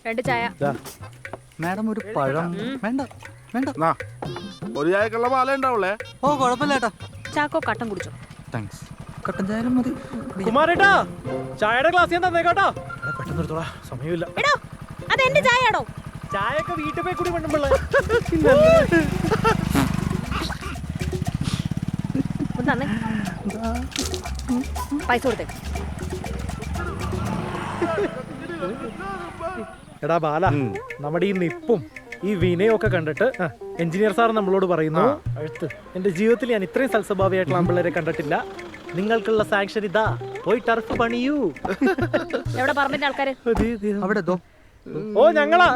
2 ചായ. മാഡം ഒരു പഴം. വേണ്ട വേണ്ട. ഒരു ചായക്കുള്ള പാലേ ഉണ്ടാവുള്ളേ. ഓ കുഴപ്പമില്ല ഏട്ടാ. ചാക്കോ കട്ടൻ കുടിച്ചോ? താങ്ക്സ്. കട്ടൻ ചായ മതി. കുമാരേട്ടാ ചായയുടെ ഗ്ലാസ് ഞാൻ തന്നേക്കാട്ടോ. പെട്ടെന്ന് എടുത്തോളാ, സമയമില്ല. എടോ അതെന്റെ ചായയാണോ? ചായയൊക്കെ വീട്ടിൽ പോയി കൂടി കൊണ്ടുമ്പോളേ തന്നെ പൈസ കൊടുത്തേ. എടാ ബാല, നമ്മുടെ ഈ നിപ്പും ഈ വിനയും ഒക്കെ കണ്ടിട്ട് എഞ്ചിനീയർ സാർ നമ്മളോട് പറയുന്നു, എന്റെ ജീവിതത്തിൽ ഞാൻ ഇത്രയും സൽസ്വഭാവിയായിട്ടുള്ള ആമ്പിള്ളേരെ കണ്ടിട്ടില്ല. നിങ്ങൾക്കുള്ള സാങ്ഷൻ ഇതാ, പോയി ടർഫ് പണിയൂ. എവിടെ പറഞ്ഞിട്ട് ആൾക്കാര്? അവിടെ ഓ ഞങ്ങളാ.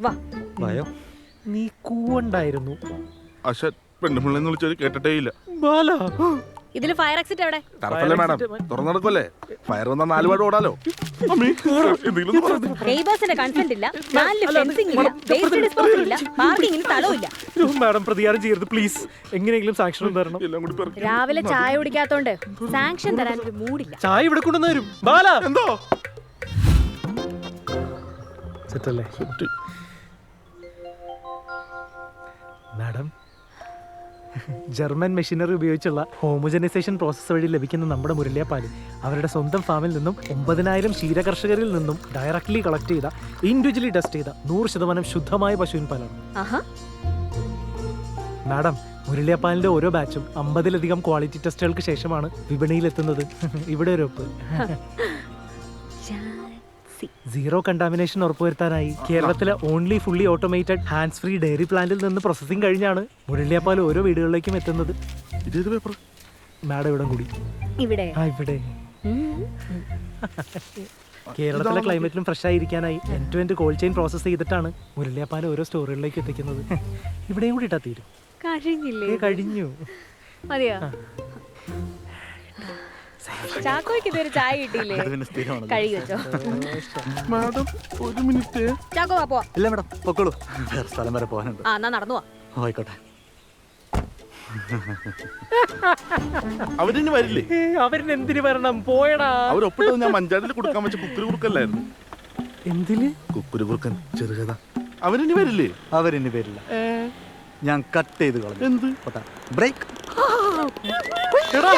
വാ. വായോ. നീ കൂവണ്ടായിരുന്നു. അശ്വൻ പെണ്ണുപിള്ളെന്ന് വിളിച്ചത് കേട്ടിട്ടേ ഇല്ല. ബാല, ഇതില് ഫയർ എക്സിറ്റ് എവിടെ? ടർഫല്ലേ മാഡം, തുറന്നെടുക്കല്ലേ. ഫയർ വന്നാൽ 4 പാട് ഓടാലോ. നെയ്ബേഴ്സിന്റെ കൺസെന്റ് ഇല്ല, നാലില് ഫെൻസിംഗ് ഇല്ല, വേസ്റ്റ് ഡിസ്പോസൽ ഇല്ല, പാർക്കിങ്ങിന് സ്ഥലവും ഇല്ല. മാഡം പ്രതികാരം ചെയ്യരുത് പ്ലീസ്. എങ്ങനെയെങ്കിലും സാങ്ഷൻ തരണം. രാവിലെ ചായ കുടിക്കാത്തോണ്ട് സാങ്ഷൻ തരാൻ ഒരു മൂടില്ല. ചായ ഇവിടെ കൊണ്ടുവന്ന് തരും. ബാല എന്തോ സെറ്റല്ലേ? മാഡം, ജർമ്മൻ മെഷീനറി ഉപയോഗിച്ചുള്ള ഹോമോജനൈസേഷൻ പ്രോസസ് വഴി ലഭിക്കുന്ന നമ്മുടെ മുരളിയപ്പാല് അവരുടെ സ്വന്തം ഫാമിൽ നിന്നും 9000 ക്ഷീരകർഷകരിൽ നിന്നും ഡയറക്ട്ലി കളക്ട് ചെയ്ത, ഇൻഡിവിജ്വലി ടെസ്റ്റ് ചെയ്ത 100% ശുദ്ധമായ പശുവിൻ പാലാണ്. മാഡം, മുരളിയപ്പാലിന്റെ ഓരോ ബാച്ചും 50ലധികം ക്വാളിറ്റി ടെസ്റ്റുകൾക്ക് ശേഷമാണ് വിപണിയിലെത്തുന്നത്. ഇവിടെ ഒരു ഒപ്പ്. സീറോ കണ്ടാമിനേഷൻ ഉറപ്പുവരുത്താനായി കേരളത്തിലെ only fully automated hands free dairy പ്ലാന്റിൽ നിന്ന് പ്രോസസ്സിംഗ് കഴിഞ്ഞാണ് മുരളിയപ്പാൽ ഓരോ വീടുകളിലേക്കും എത്തുന്നത്. മാഡം ഇവിടം കൂടി ഇവിടെ. കേരളത്തിലെ ക്ലൈമറ്റിലും ഫ്രഷ് ആയിരിക്കാനായി end to end cold chain process ചെയ്തിട്ടാണ് മുരളിയപ്പാൽ ഓരോ സ്റ്റോറുകളിലേക്ക് എത്തിക്കുന്നത്. ഇവിടെയും കൂടി ഇട്ടാ തീരും. കഴിഞ്ഞു. മതിയോ? ചാക്കോയ്ക്ക് ഇതൊരു ചായ കിട്ടിയില്ലേ? കഴുകി വെച്ചോ. മാഡം ഒരു മിനിറ്റ്. ചാക്കോ വാ പോവാ. ഇല്ല മാഡം, പൊക്കോളൂ. വേറെ സ്ഥലം വരെ പോകാനുണ്ട്. എന്നാ നടന്നു പോവാ. ആയിക്കോട്ടെ. അവരിനി വരില്ലേ? അവരിന് എന്തിനു വരണം? പോയടാ. അവരൊപ്പിട്ടത് ഞാൻ മഞ്ചാടിയിൽ കൊടുക്കാൻ വെച്ച കുക്കുരു കുറുക്കല്ലായിരുന്നു. എന്തിന്? കുക്കുരു കുറുക്കൻ ചെറുകഥ. അവരിനി വരില്ലേ? അവരിനി വരില്ല. ഞാൻ കട്ട് ചെയ്ത് കളഞ്ഞു. എന്ത്? ബ്രേക്ക്. ചായ